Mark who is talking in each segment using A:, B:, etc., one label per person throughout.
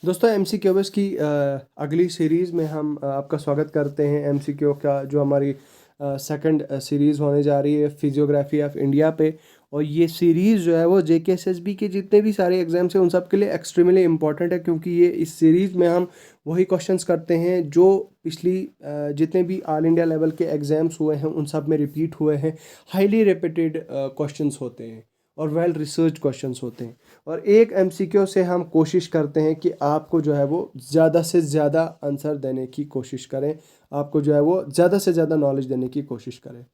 A: दोस्तों MCQs की अगली सीरीज़ में हम आपका स्वागत करते हैं। MCQ का जो हमारी सेकंड सीरीज़ होने जा रही है फिजियोग्राफी ऑफ इंडिया पे। और ये सीरीज़ जो है वो JKSSB के जितने भी सारे एग्ज़ाम्स हैं उन सब के लिए एक्सट्रीमली इम्पॉर्टेंट है, क्योंकि ये इस सीरीज़ में हम वही क्वेश्चंस करते हैं जो पिछली जितने भी ऑल इंडिया लेवल के एग्ज़ाम्स हुए हैं उन सब में रिपीट हुए हैं। हाईली रिपीटेड क्वेश्चंस होते हैं और वेल रिसर्च क्वेश्चंस होते हैं। और एक MCQ से हम कोशिश करते हैं कि आपको जो है वो ज़्यादा से ज़्यादा आंसर देने की कोशिश करें, आपको जो है वो ज़्यादा से ज़्यादा नॉलेज देने की कोशिश करें।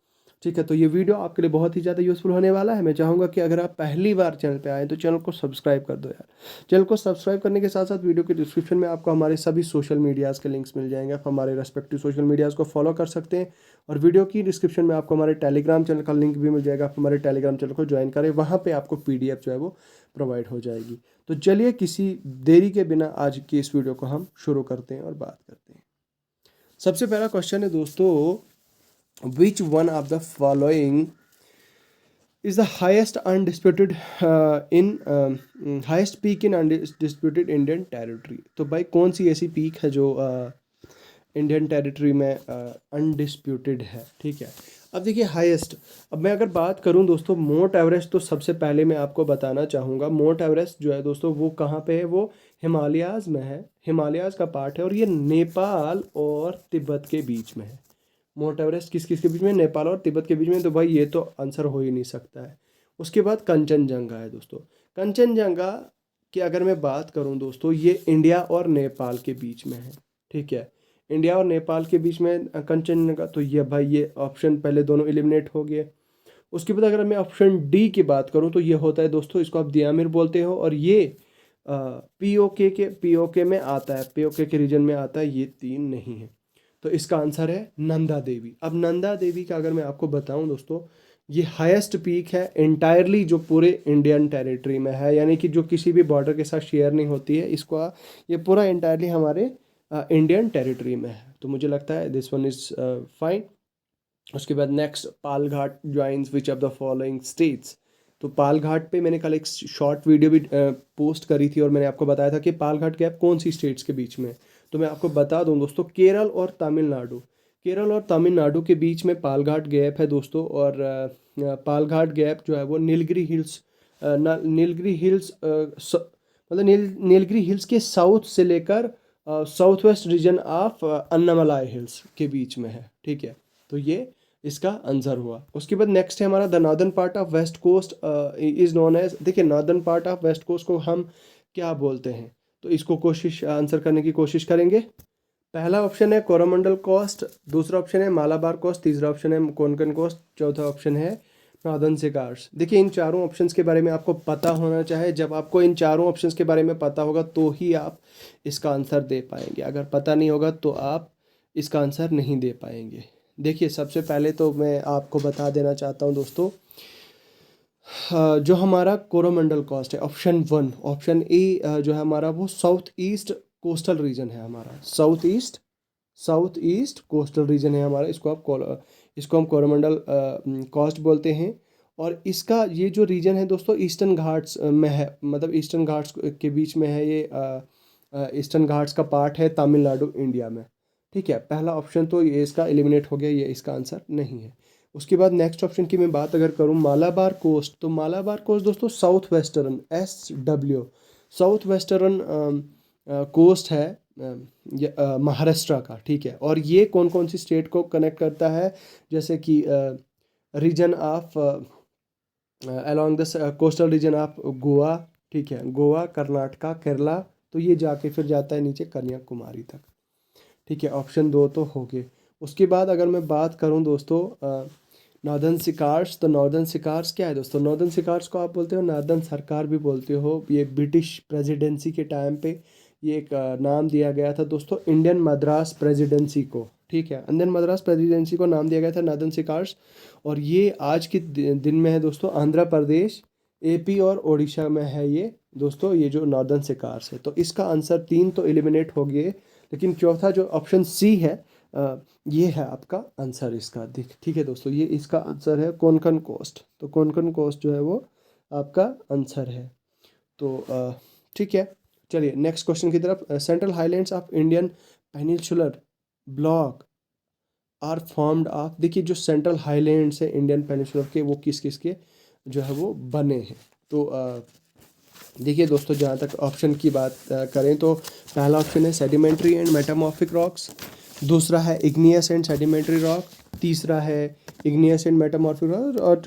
A: ठीक है, तो ये वीडियो आपके लिए बहुत ही ज़्यादा यूज़फुल होने वाला है। मैं चाहूँगा कि अगर आप पहली बार चैनल पे आए तो चैनल को सब्सक्राइब कर दो यार। चैनल को सब्सक्राइब करने के साथ साथ वीडियो के डिस्क्रिप्शन में आपको हमारे सभी सोशल मीडियाज़ के लिंक्स मिल जाएंगे। आप हमारे रेस्पेक्टिव सोशल मीडियाज़ को फॉलो कर सकते हैं। और वीडियो की डिस्क्रिप्शन में आपको हमारे टेलीग्राम चैनल का लिंक भी मिल जाएगा। आप हमारे टेलीग्राम चैनल को ज्वाइन करें, वहाँ पर आपको PDF जो है वो प्रोवाइड हो जाएगी। तो चलिए किसी देरी के बिना आज की इस वीडियो को हम शुरू करते हैं और बात करते हैं। सबसे पहला क्वेश्चन है दोस्तों, विच one of the following is the highest undisputed highest peak in undisputed Indian territory। तो भाई कौन सी ऐसी पीक है जो इंडियन टेरिटरी में अनडिस्प्यूटेड है। ठीक है, अब देखिए हाईएस्ट, अब मैं अगर बात करूं दोस्तों माउंट एवरेस्ट, तो सबसे पहले मैं आपको बताना चाहूँगा माउंट एवरेस्ट जो है दोस्तों वो कहाँ पे है, वो हिमालयाज़ में है, हिमालयाज़ का पार्ट है और ये नेपाल और तिब्बत के बीच में है। माउंट एवरेस्ट किस किस के बीच में, नेपाल और तिब्बत के बीच में, तो भाई ये तो आंसर हो ही नहीं सकता है। उसके बाद कंचनजंगा है दोस्तों। कंचनजंगा की अगर मैं बात करूं दोस्तों, ये इंडिया और नेपाल के बीच में है। ठीक है, इंडिया और नेपाल के बीच में कंचनजंगा, तो ये भाई ये ऑप्शन पहले दोनों एलिमिनेट हो गए। उसके बाद अगर मैं ऑप्शन डी की बात करूं तो ये होता है दोस्तों, इसको आप दियामिर बोलते हो और ये पीओके में आता है, पीओके के रीजन में आता है। ये तीन नहीं है, तो इसका आंसर है नंदा देवी। अब नंदा देवी का अगर मैं आपको बताऊं दोस्तों, ये हाईएस्ट पीक है इंटायरली जो पूरे इंडियन टेरिटरी में है, यानी कि जो किसी भी बॉर्डर के साथ शेयर नहीं होती है, इसको ये पूरा इंटायरली हमारे इंडियन टेरिटरी में है। तो मुझे लगता है दिस वन इज़ फाइन। उसके बाद next, Palghat joins which of the following states. तो पालघाट पे मैंने कल एक शॉर्ट वीडियो भी पोस्ट करी थी और मैंने आपको बताया था कि पालघाट गैप कौन सी स्टेट्स के बीच में। तो मैं आपको बता दूं दोस्तों, केरल और तमिलनाडु, केरल और तमिलनाडु के बीच में पालघाट गैप है दोस्तों। और पालघाट गैप जो है वो नीलगिरी हिल्स, नीलगिरी हिल्स मतलब नीलगिरी हिल्स के साउथ से लेकर south west region of Annamalai hills के बीच में है। ठीक है, तो ये इसका आंसर हुआ। उसके बाद नेक्स्ट है हमारा the northern part of west coast is known as. देखिए northern part of west coast को हम क्या बोलते हैं, तो इसको कोशिश आंसर करने की कोशिश करेंगे। पहला ऑप्शन है कोरोमंडल कोस्ट, दूसरा ऑप्शन है मालाबार कोस्ट, तीसरा ऑप्शन है कोंकण कोस्ट, चौथा ऑप्शन है नॉर्दर्न सिकार्स। देखिए इन चारों ऑप्शंस के बारे में आपको पता होना चाहिए। जब आपको इन चारों ऑप्शंस के बारे में पता होगा तो ही आप इसका आंसर दे पाएंगे, अगर पता नहीं होगा तो आप इसका आंसर नहीं दे पाएंगे। देखिए सबसे पहले तो मैं आपको बता देना चाहता हूँ दोस्तों, जो हमारा कोरोमंडल कोस्ट है ऑप्शन वन, ऑप्शन ए जो है हमारा वो साउथ ईस्ट कोस्टल रीजन है हमारा, साउथ ईस्ट कोस्टल रीजन है हमारा। इसको हम कोरोमंडल कोस्ट बोलते हैं। और इसका ये जो रीजन है दोस्तों ईस्टर्न घाट्स में है, मतलब ईस्टर्न घाट्स के बीच में है ये। ईस्टर्न घाट्स का पार्ट है तमिलनाडु इंडिया में। ठीक है, पहला ऑप्शन तो ये इसका एलिमिनेट हो गया, ये इसका आंसर नहीं है। उसके बाद नेक्स्ट ऑप्शन की मैं बात अगर करूँ मालाबार कोस्ट, तो मालाबार कोस्ट दोस्तों south western SW south western coast है महाराष्ट्र का। ठीक है, और ये कौन कौन सी स्टेट को कनेक्ट करता है, जैसे कि region of along the coastal region of Goa. ठीक है, गोवा, कर्नाटका, केरला, तो ये जाके फिर जाता है नीचे कन्याकुमारी तक। ठीक है, ऑप्शन दो तो हो गए। उसके बाद अगर मैं बात करूं दोस्तों नॉर्दर्न सिकार्स, तो नॉर्दर्न सिकार्स क्या है दोस्तों, नॉर्दर्न सिकार्स को आप बोलते हो नॉर्दर्न सरकार भी बोलते हो। ये ब्रिटिश प्रेसिडेंसी के टाइम पे ये एक नाम दिया गया था दोस्तों इंडियन मद्रास प्रेसिडेंसी को। ठीक है, इंडियन मद्रास प्रेसिडेंसी को नाम दिया गया था नॉर्दर्न सिकार्स। और ये आज के दिन में है दोस्तों आंध्र प्रदेश, AP और उड़ीसा में है ये दोस्तों, ये जो नॉर्दर्न सिकार्स है। तो इसका आंसर तीन तो एलिमिनेट हो गए, लेकिन चौथा जो ऑप्शन सी है ये है आपका आंसर इसका। देख ठीक है दोस्तों, ये इसका आंसर है कोंकण कोस्ट। तो कोंकण कोस्ट जो है वो आपका आंसर है। तो ठीक है, चलिए नेक्स्ट क्वेश्चन की तरफ। Central highlands of Indian peninsular block are formed of, देखिए जो सेंट्रल हाईलैंड्स है इंडियन पेनिनसुलर के, वो किस किस के जो है वो बने हैं। तो देखिए दोस्तों, जहाँ तक ऑप्शन की बात करें तो पहला ऑप्शन है सेडिमेंट्री एंड मेटामॉर्फिक रॉक्स, दूसरा है इग्नियस एंड सेडिमेंट्री रॉक, तीसरा है इग्नियस एंड मेटामॉर्फिक रॉक्स, और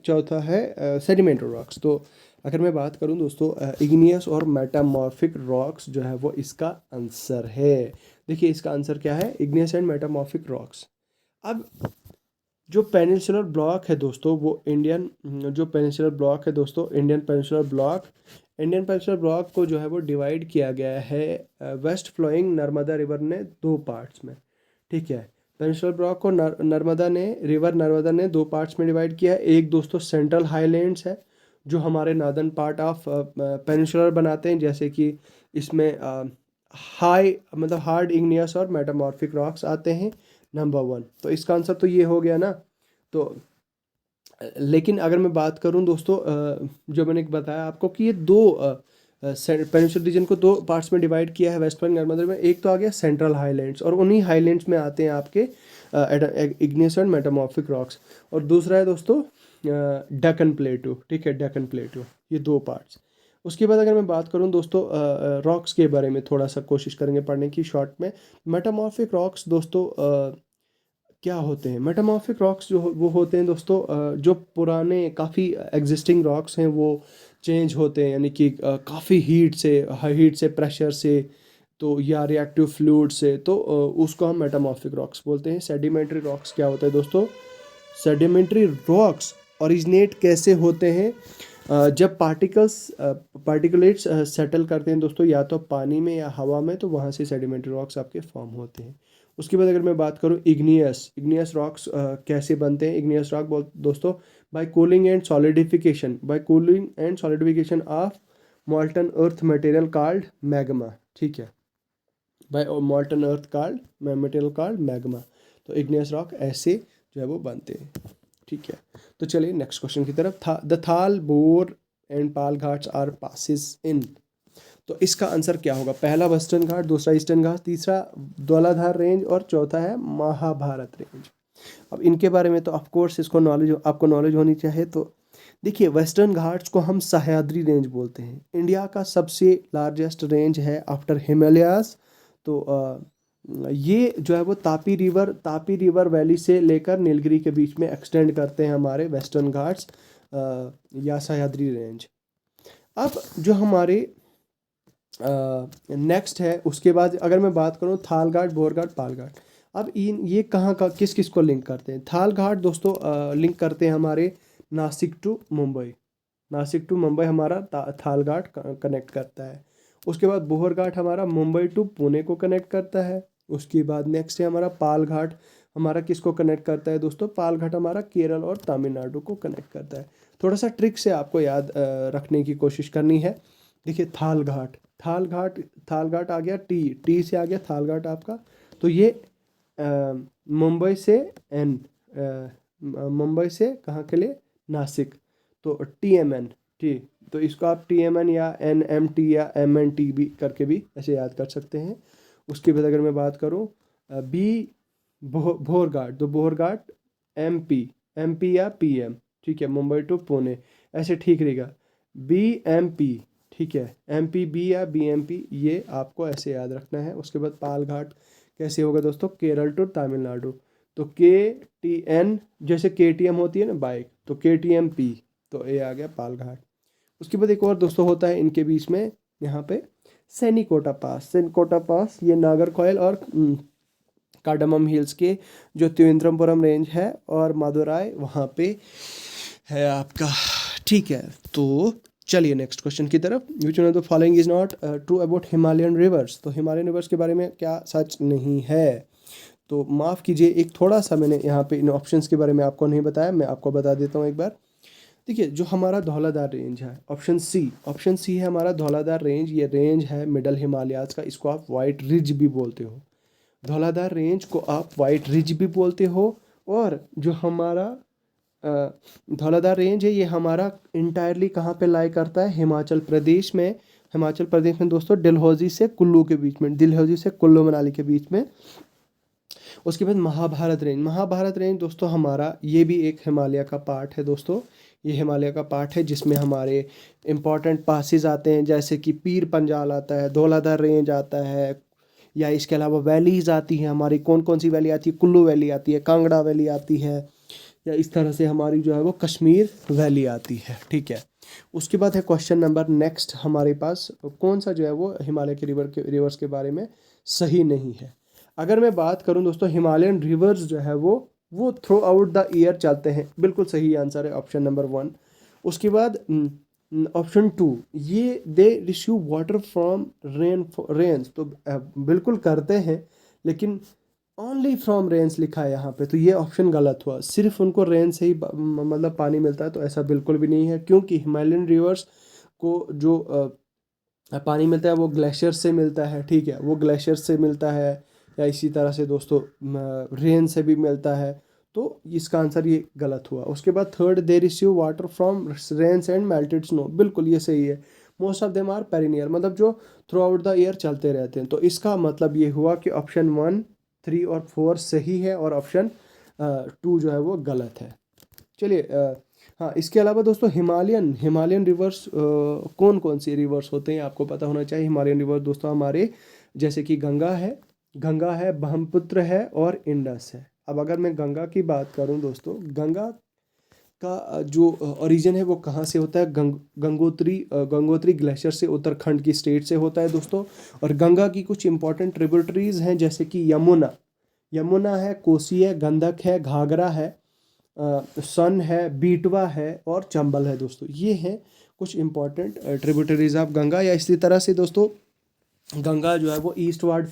A: चौथा है सेडिमेंट्री रॉक्स। तो अगर मैं बात करूं दोस्तों, इग्नियस और मेटामॉर्फिक रॉक्स जो है वो इसका आंसर है। देखिए इसका आंसर क्या है, इग्नियस एंड मेटामॉर्फिक रॉक्स। अब जो पेनिनसुलर ब्लॉक है दोस्तों, वो इंडियन जो पेनिनसुलर ब्लॉक है दोस्तों, इंडियन पेनिनसुलर ब्लॉक को जो है वो डिवाइड किया गया है वेस्ट फ्लोइंग नर्मदा रिवर ने 2 पार्ट्स में। ठीक है, पेनिनसुलर ब्लॉक को नर्मदा ने 2 पार्ट्स में डिवाइड किया है। एक दोस्तों सेंट्रल हाईलैंड्स है, जो हमारे नॉर्दर्न पार्ट ऑफ पेनिनसुलर बनाते हैं, जैसे कि इसमें हाई मतलब हार्ड इग्नियस और मेटामॉर्फिक रॉक्स आते हैं, नंबर 1। तो इसका आंसर तो ये हो गया ना। तो लेकिन अगर मैं बात करूं दोस्तों, जो मैंने बताया आपको कि ये दो पेनिनसुलर रीजन को 2 पार्ट्स में डिवाइड किया है वेस्ट फ्लोइंग नर्मदा में। एक तो आ गया सेंट्रल हाईलैंड्स, और उन्हीं हाईलैंड्स में आते हैं आपके इग्नियस एंड मेटामॉर्फिक रॉक्स, और दूसरा है दोस्तों डेक्कन प्लेटू। ठीक है, डेक्कन प्लेटू, ये 2 पार्ट्स। उसके बाद अगर मैं बात करूं दोस्तों रॉक्स के बारे में, थोड़ा सा कोशिश करेंगे पढ़ने की शॉर्ट में। मेटामॉर्फिक रॉक्स दोस्तों क्या होते हैं? मेटामॉर्फिक रॉक्स जो वो होते हैं दोस्तों, जो पुराने काफ़ी एग्जिस्टिंग रॉक्स हैं वो चेंज होते हैं, यानी कि काफ़ी हीट से प्रेशर से, तो या रिएक्टिव फ्लूइड से, तो उसको हम मेटामॉर्फिक रॉक्स बोलते हैं। सेडिमेंट्री रॉक्स क्या होता है दोस्तों? सेडिमेंट्री रॉक्स ओरिजिनेट कैसे होते हैं? जब पार्टिकुलेट्स सेटल करते हैं दोस्तों, या तो पानी में या हवा में, तो वहाँ से सेडिमेंट्री रॉक्स आपके फॉर्म होते हैं। उसके बाद अगर मैं बात करूँ इग्नियस रॉक्स कैसे बनते हैं? इग्नियस रॉक दोस्तों by cooling and solidification of molten earth material called magma. ठीक है, by molten earth called material called magma. तो इग्नियस रॉक ऐसे जो है वो बनते हैं। ठीक है, तो चलिए नेक्स्ट क्वेश्चन की तरफ। The Thal, Bhor and Pal Ghats are passes in, तो इसका आंसर क्या होगा? पहला वेस्टर्न घाट, दूसरा ईस्टर्न घाट, तीसरा धौलाधार रेंज, और चौथा है महाभारत रेंज। अब इनके बारे में तो ऑफकोर्स आपको नॉलेज होनी चाहिए। तो देखिए, वेस्टर्न घाट्स को हम सह्याद्री रेंज बोलते हैं। इंडिया का सबसे लार्जेस्ट रेंज है आफ्टर हिमालयाज। तो ये जो है वो तापी रिवर वैली से लेकर नीलगिरी के बीच में एक्सटेंड करते हैं हमारे वेस्टर्न घाट्स या सह्याद्री रेंज। अब जो हमारे नेक्स्ट है, उसके बाद अगर मैं बात करूँ थाल घाट, बोर घाट, पाल घाट। अब ये कहाँ का किस को लिंक करते हैं? थाल घाट दोस्तों लिंक करते हैं हमारे नासिक टू मुंबई हमारा थाल घाट कनेक्ट करता है। उसके बाद बोहर घाट हमारा मुंबई टू पुणे को कनेक्ट करता है। उसके बाद नेक्स्ट है हमारा पाल घाट, हमारा किसको कनेक्ट करता है दोस्तों? पाल घाट हमारा केरल और तमिलनाडु को कनेक्ट करता है। थोड़ा सा ट्रिक से आपको याद रखने की कोशिश करनी है। देखिए, थाल घाट आ गया, टी से आ गया थाल घाट आपका। तो ये मुंबई से कहाँ के लिए? नासिक। तो TMN, टी, तो इसको आप TMN या NMT या MNT भी करके भी ऐसे याद कर सकते हैं। उसके बाद अगर मैं बात करूँ भोर घाट, तो भोर घाट MP या PM। ठीक है, मुंबई टू पुणे, ऐसे ठीक रहेगा। BMP, ठीक है, MPB या BMP, ये आपको ऐसे याद रखना है। उसके बाद पाल घाट कैसे होगा दोस्तों? केरल टू तमिलनाडु। तो KTN, जैसे KTM होती है ना बाइक, तो KTMP, तो ये आ गया पाल घाट। उसके बाद एक और दोस्तों होता है इनके बीच में, यहाँ पे सैनिकोटा पास, ये नागरकोइल और कार्डमम हिल्स के जो त्रिवेंद्रमपुरम रेंज है और मदुराई वहाँ पे है आपका। ठीक है, तो चलिए नेक्स्ट क्वेश्चन की तरफ। विच one of the following is not true about Himalayan reverse? तो हिमालयन रिवर्स के बारे में क्या सच नहीं है? तो माफ़ कीजिए, एक थोड़ा सा मैंने यहाँ पे इन ऑप्शंस के बारे में आपको नहीं बताया, मैं आपको बता देता हूँ एक बार। देखिए, जो हमारा धौलाधार रेंज है, ऑप्शन सी है हमारा धौलाधार रेंज। ये रेंज है मिडल हिमालयाज का, इसको आप वाइट रिज भी बोलते हो। धौलाधार रेंज को आप वाइट रिज भी बोलते हो। और जो हमारा धौलाधार रेंज है, ये हमारा इंटायरली कहाँ पे लाई करता है? हिमाचल प्रदेश में। हिमाचल प्रदेश में दोस्तों डलहौजी से कुल्लू के बीच में, डलहौजी से कुल्लू मनाली के बीच में। उसके बाद महाभारत रेंज दोस्तों हमारा ये भी एक हिमालय का पार्ट है दोस्तों। ये हिमालय का पार्ट है जिसमें हमारे इम्पॉर्टेंट पासेस आते हैं, जैसे कि पीर पंजाल आता है, धौलाधार रेंज आता है, या इसके अलावा वैलीज आती हैं हमारी। कौन कौन सी वैली आती है? कुल्लू वैली आती है, कांगड़ा वैली आती है, या इस तरह से हमारी जो है वो कश्मीर वैली आती है। ठीक है, उसके बाद है क्वेश्चन नंबर नेक्स्ट हमारे पास, कौन सा जो है वो हिमालय के रिवर्स के बारे में सही नहीं है। अगर मैं बात करूं दोस्तों, हिमालयन रिवर्स जो है वो थ्रू आउट द ईयर चलते हैं, बिल्कुल सही आंसर है ऑप्शन नंबर 1। उसके बाद ऑप्शन 2, ये they receive water from rains, तो बिल्कुल करते हैं, लेकिन ओनली फ्रॉम रेन्स लिखा है यहाँ पे, तो ये ऑप्शन गलत हुआ। सिर्फ उनको रेन से ही मतलब पानी मिलता है, तो ऐसा बिल्कुल भी नहीं है, क्योंकि हिमालयन रिवर्स को जो पानी मिलता है वो ग्लेशियर से मिलता है। ठीक है, वो ग्लेशियर से मिलता है, या इसी तरह से दोस्तों रेन से भी मिलता है, तो इसका आंसर ये गलत हुआ। उसके बाद third, they receive water from rains and melted snow, बिल्कुल ये सही है। Most of them are perennial, मतलब जो थ्रू आउट द ईयर चलते रहते हैं, तो इसका मतलब ये हुआ कि ऑप्शन 1, 3 और 4 सही है, और ऑप्शन 2 जो है वो गलत है। चलिए हाँ, इसके अलावा दोस्तों हिमालयन रिवर्स कौन कौन सी रिवर्स होते हैं आपको पता होना चाहिए। हिमालयन रिवर्स दोस्तों हमारे जैसे कि गंगा है, ब्रह्मपुत्र है और इंडस है। अब अगर मैं गंगा की बात करूं दोस्तों, गंगा का जो ओरिजिन है वो कहाँ से होता है? गंगोत्री ग्लेशियर से, उत्तराखंड की स्टेट से होता है दोस्तों। और गंगा की कुछ इंपॉर्टेंट ट्रिब्यूटरीज हैं, जैसे कि यमुना है, कोसी है, गंडक है, घाघरा है, सन है, बीटवा है और चंबल है दोस्तों। ये हैं कुछ इंपॉर्टेंट ट्रिब्यूटरीज ऑफ गंगा। या इसी तरह से दोस्तों गंगा जो है वो ईस्टवर्ड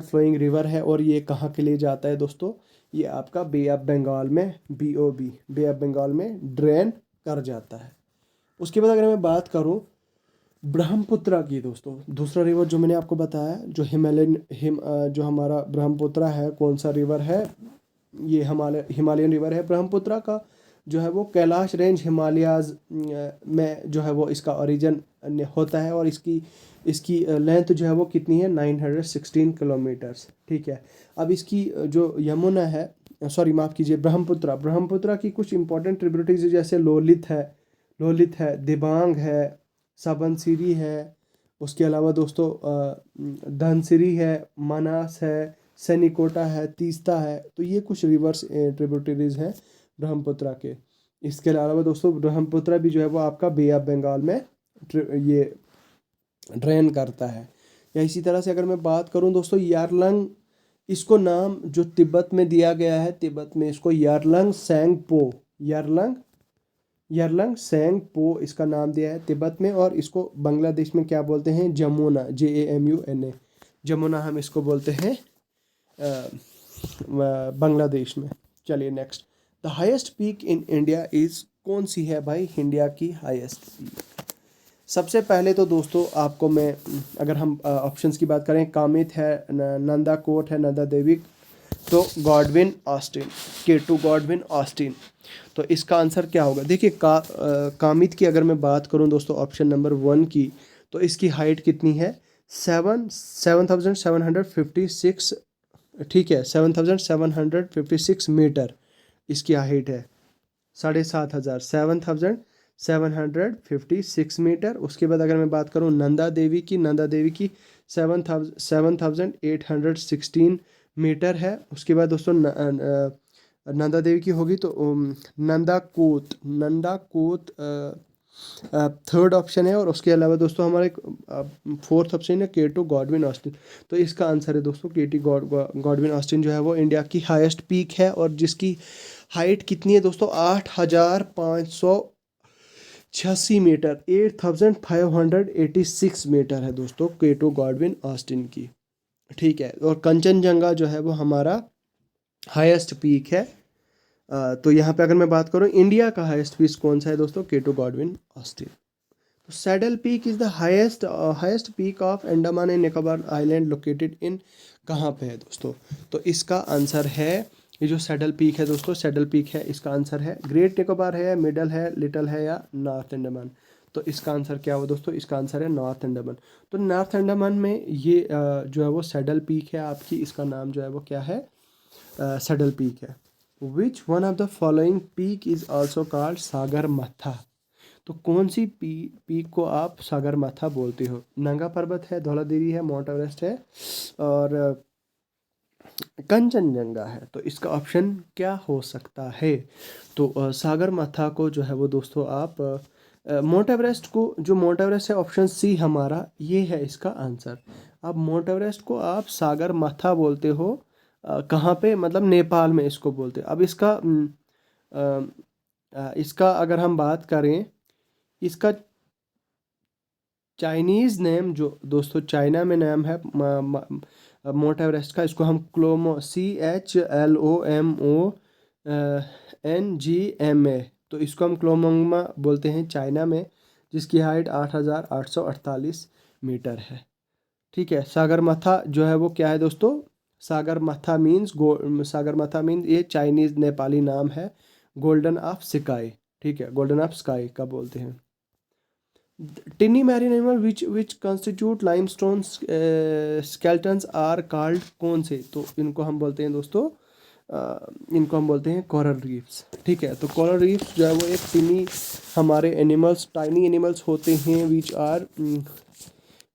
A: फ्लोइंग रिवर है, और ये कहाँ के लिए जाता है दोस्तों? ये आपका बे ऑफ बंगाल में, BOB, बे ऑफ बंगाल में ड्रेन कर जाता है। उसके बाद अगर मैं बात करूँ ब्रह्मपुत्र की दोस्तों, दूसरा रिवर जो मैंने आपको बताया, जो जो हमारा ब्रह्मपुत्र है, कौन सा रिवर है? ये हिमालयन रिवर है। ब्रह्मपुत्र का जो है वो कैलाश रेंज हिमालयाज में जो है वो इसका ओरिजिन होता है, और इसकी लेंथ जो है वो कितनी है? 916 किलोमीटर्स। ठीक है, अब इसकी जो यमुना है, सॉरी माफ़ कीजिए, ब्रह्मपुत्र की कुछ इंपॉर्टेंट ट्रिब्यूटरीज जैसे लोलित है, दिबांग है, साबनसिरी है, उसके अलावा दोस्तों धनसिरी है, मनास है, सैनिकोटा है, तीस्ता है, तो ये कुछ रिवर्स ट्रिब्यूटरीज हैं ब्रह्मपुत्र के। इसके अलावा दोस्तों ब्रह्मपुत्र भी जो है वो आपका बे ऑफ बंगाल में ये ड्रेन करता है। या इसी तरह से अगर मैं बात करूं दोस्तों यारलंग, इसको नाम जो तिब्बत में दिया गया है, तिब्बत में इसको यारलंग सेंगपो इसका नाम दिया है तिब्बत में, और इसको बांग्लादेश में क्या बोलते हैं? जमुना, JAMUNA, जमुना हम इसको बोलते हैं बांग्लादेश में। चलिए next, the highest peak in India is, कौन सी है भाई इंडिया की हाईएस्ट पीक? सबसे पहले तो दोस्तों आपको मैं, अगर हम ऑप्शंस की बात करें, कामित है, नंदा कोट है, नंदा देवी, तो Godwin Austen, K2 Godwin Austen. तो इसका आंसर क्या होगा? देखिए कामित की अगर मैं बात करूं दोस्तों ऑप्शन नंबर 1 की, तो इसकी हाइट कितनी है? 7,756। ठीक है, 7,756 मीटर इसकी हाइट है, 7,500, 7,756 मीटर। उसके बाद अगर मैं बात करूं नंदा देवी की 7,816 मीटर है। उसके बाद दोस्तों नंदा देवी की होगी तो नंदा कोत थर्ड ऑप्शन है। और उसके अलावा दोस्तों हमारे फोर्थ ऑप्शन है K2 गॉडविन ऑस्टिन। तो इसका आंसर है दोस्तों K2 गॉडविन ऑस्टिन जो है वो इंडिया की हाईएस्ट पीक है, और जिसकी हाइट कितनी है दोस्तों? 8,586 मीटर, 8,586 मीटर है दोस्तों K2 गॉडविन ऑस्टिन की। ठीक है, और कंचनजंगा जो है वो हमारा हाईएस्ट पीक है। तो यहाँ पे अगर मैं बात करूँ इंडिया का हाईएस्ट पीक कौन सा है दोस्तों? K2 Godwin Austen. तो saddle peak is the highest peak of Andaman and Nicobar island located in, कहाँ पे है दोस्तों? तो इसका आंसर है, ये जो सैडल पीक है दोस्तों, सैडल पीक है, इसका आंसर है ग्रेट निकोबार है, मिडल है, लिटल है या नॉर्थ अंडमान। तो इसका आंसर क्या हुआ दोस्तों, इसका आंसर है नॉर्थ अंडमान। तो नॉर्थ अंडमान में ये जो है वो सैडल पीक है आपकी, इसका नाम जो है वो क्या है, सैडल पीक है। Which one of the following peak is also called Sagar Matha. तो कौन सी पीक को आप सागर माथा बोलते हो? नंगा पर्वत है, धौलागिरी है, माउंट एवरेस्ट है और कंचनजंगा है। तो इसका ऑप्शन क्या हो सकता है? तो सागर माथा को जो है वो दोस्तों आप माउंट एवरेस्ट को, जो माउंट एवरेस्ट है ऑप्शन सी हमारा, ये है इसका आंसर। अब माउंट एवरेस्ट को आप सागर माथा बोलते हो, कहाँ पे, मतलब नेपाल में इसको बोलते हैं। अब इसका अगर हम बात करें, इसका चाइनीज़ नेम जो दोस्तों चाइना में नाम है माउंट एवरेस्ट का, इसको हम CHLOMONGMA, तो इसको हम क्लोमोंगमा बोलते हैं चाइना में, जिसकी हाइट 8,848 मीटर है। ठीक है, सागरमाथा जो है वो क्या है दोस्तों, सागरमाथा मीन्स ये चाइनीज़ नेपाली नाम है, गोल्डन ऑफ स्काई। ठीक है, गोल्डन ऑफ स्काई का बोलते हैं। Tiny marine animal which constitute limestone skeletons are called, कौन से? तो इनको हम बोलते हैं दोस्तों, इनको हम बोलते हैं कोरल रीफ्स। ठीक है, तो कोरल रीफ्स जो है वो एक टिनी हमारे एनिमल्स, टाइनी एनिमल्स होते हैं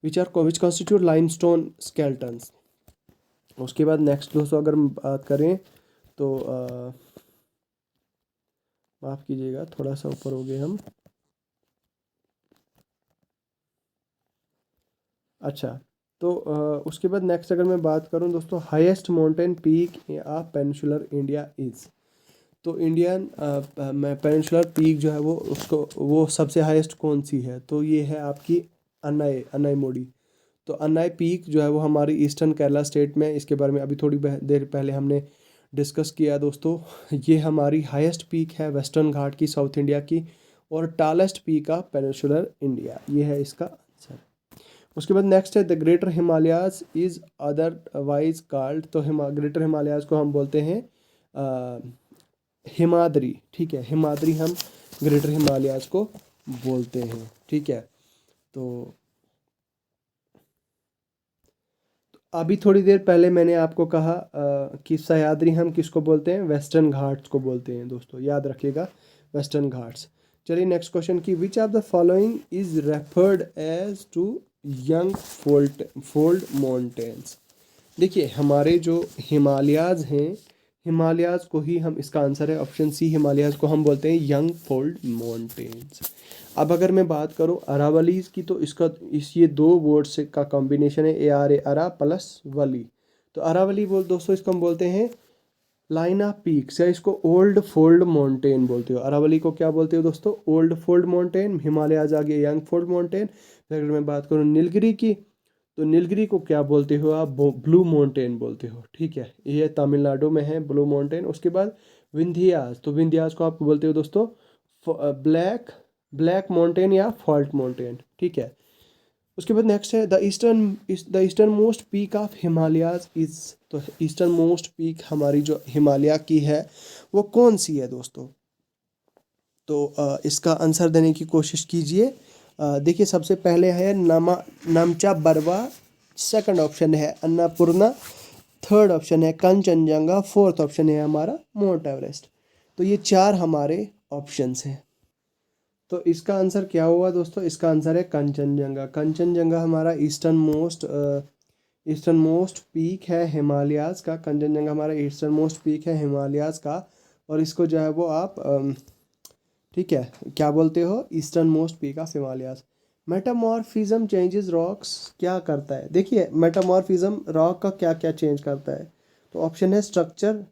A: विच कंस्टिट्यूट लाइमस्टोन स्केल्टन्स। उसके बाद नेक्स्ट दोस्तों अगर हम बात करें तो माफ़ कीजिएगा, थोड़ा सा ऊपर हो गए हम। अच्छा, तो उसके बाद नेक्स्ट अगर मैं बात करूं दोस्तों, highest mountain peak of peninsular India is. तो इंडियन पेनिनसुलर पीक जो है वो, उसको वो सबसे हाईएस्ट कौन सी है? तो ये है आपकी अनाईमोडी। तो अनाई पीक जो है वो हमारी ईस्टर्न केरला स्टेट में, इसके बारे में अभी थोड़ी देर पहले हमने डिस्कस किया दोस्तों। ये हमारी हाईएस्ट पीक है वेस्टर्न घाट की, साउथ इंडिया की, और tallest peak of peninsular India, ये है इसका आंसर। उसके बाद नेक्स्ट है the greater Himalayas is otherwise called. तो ग्रेटर हिमालयाज को हम बोलते हैं हिमाद्री। ठीक है, हिमाद्री हम ग्रेटर हिमालयाज को बोलते हैं। ठीक है, तो अभी थोड़ी देर पहले मैंने आपको कहा कि सह्याद्री हम किसको बोलते हैं? वेस्टर्न घाट्स को बोलते हैं दोस्तों, याद रखिएगा, वेस्टर्न घाट्स। चलिए नेक्स्ट क्वेश्चन की, which of the following is referred as to young fold mountains. देखिए हमारे जो हिमालयाज हैं, हिमालयाज को ही हम, इसका आंसर है ऑप्शन सी, हिमालयाज को हम बोलते हैं यंग फोल्ड माउंटेन्स। अब अगर मैं बात करूं अरावलीज की, तो ये दो वर्ड से का कॉम्बिनेशन है, ARA अरा प्लस वली। तो अरावली दोस्तों इसको हम बोलते हैं लाइन ऑफ पीक्स, या इसको ओल्ड फोल्ड माउंटेन बोलते हो। अरावली को क्या बोलते हो दोस्तों? Old fold mountain. हिमालयाज आ गया यंग फोल्ड माउंटेन। फिर अगर मैं बात करूँ नीलगिरी की, तो नीलगिरी को क्या बोलते हो आप? ब्लू माउंटेन बोलते हो। ठीक है, ये तमिलनाडु में है ब्लू माउंटेन। उसके बाद विंध्याज, तो विंध्याज को आप बोलते हो दोस्तों ब्लैक माउंटेन या फॉल्ट माउंटेन। ठीक है, उसके बाद नेक्स्ट है the eastern most peak of Himalayas is. तो ईस्टर्न मोस्ट पीक हमारी जो हिमालय की है वो कौन सी है दोस्तों? तो इसका आंसर देने की कोशिश कीजिए। देखिए सबसे पहले है नमचा बरवा, सेकंड ऑप्शन है अन्नपूर्णा, थर्ड ऑप्शन है कंचनजंगा, फोर्थ ऑप्शन है हमारा माउंट एवरेस्ट। तो ये चार हमारे ऑप्शंस हैं। तो इसका आंसर क्या हुआ दोस्तों? इसका आंसर है कंचनजंगा। कंचनजंगा हमारा ईस्टर्न मोस्ट पीक है हिमालयाज का। कंचनजंगा हमारा ईस्टर्न मोस्ट पीक है हिमालयाज का, और इसको जो है वो आप ठीक है क्या बोलते हो? Eastern most peak of Himalayas. Metamorphism changes rocks क्या करता है? देखिए मेटामॉर्फिज्म रॉक का क्या क्या चेंज करता है? तो ऑप्शन है स्ट्रक्चर,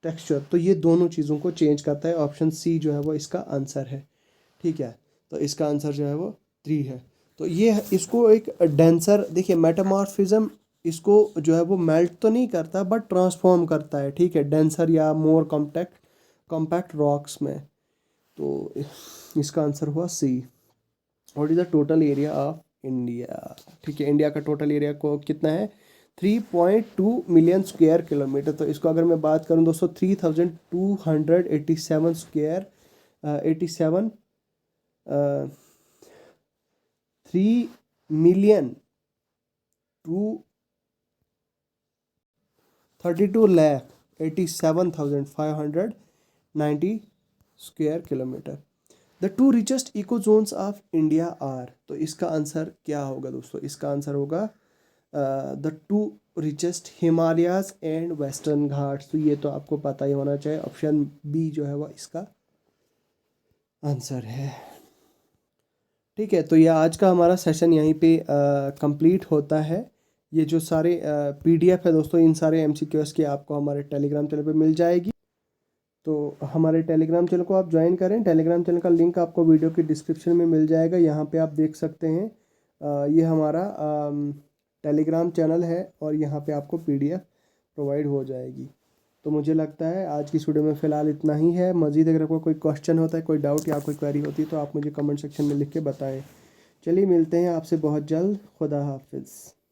A: टेक्सचर। तो ये दोनों चीज़ों को चेंज करता है। ऑप्शन सी जो है वो इसका आंसर है। ठीक है, तो इसका आंसर जो है वो 3 है। तो ये इसको एक डेंसर, देखिए मेटामॉर्फिज्म इसको जो है वो मेल्ट तो नहीं करता बट ट्रांसफॉर्म करता है। ठीक है, डेंसर या मोर कॉम्पैक्ट रॉक्स में। तो इसका आंसर हुआ C. What is the total area of India? ठीक है, इंडिया का टोटल एरिया को कितना है? 3.2 मिलियन स्क्वायर किलोमीटर। तो इसको अगर मैं बात करूं दोस्तों, 3287 square 87 3,32,87,590 square kilometre. The two richest eco zones of India are, तो इसका आंसर क्या होगा दोस्तों? इसका आंसर होगा the two richest Himalayas and western Ghats. तो ये तो आपको पता ही होना चाहिए, ऑप्शन बी जो है वह इसका आंसर है। ठीक है, तो ये आज का हमारा सेशन यहीं पे कंप्लीट होता है। ये जो सारे पीडीएफ है दोस्तों, इन सारे एमसीक्यूएस की आपको हमारे टेलीग्राम चैनल पे मिल जाएगी। तो हमारे टेलीग्राम चैनल को आप ज्वाइन करें। टेलीग्राम चैनल का लिंक आपको वीडियो की डिस्क्रिप्शन में मिल जाएगा। यहाँ पे आप देख सकते हैं ये हमारा टेलीग्राम चैनल है और यहाँ पे आपको पीडीएफ प्रोवाइड हो जाएगी। तो मुझे लगता है आज की वीडियो में फ़िलहाल इतना ही है। मज़ीद अगर आपको कोई क्वेश्चन होता है, कोई डाउट या कोई क्वेरी होती है तो आप मुझे कमेंट सेक्शन में लिख के बताएं। चलिए मिलते हैं आपसे बहुत जल्द। खुदा हाफिज़।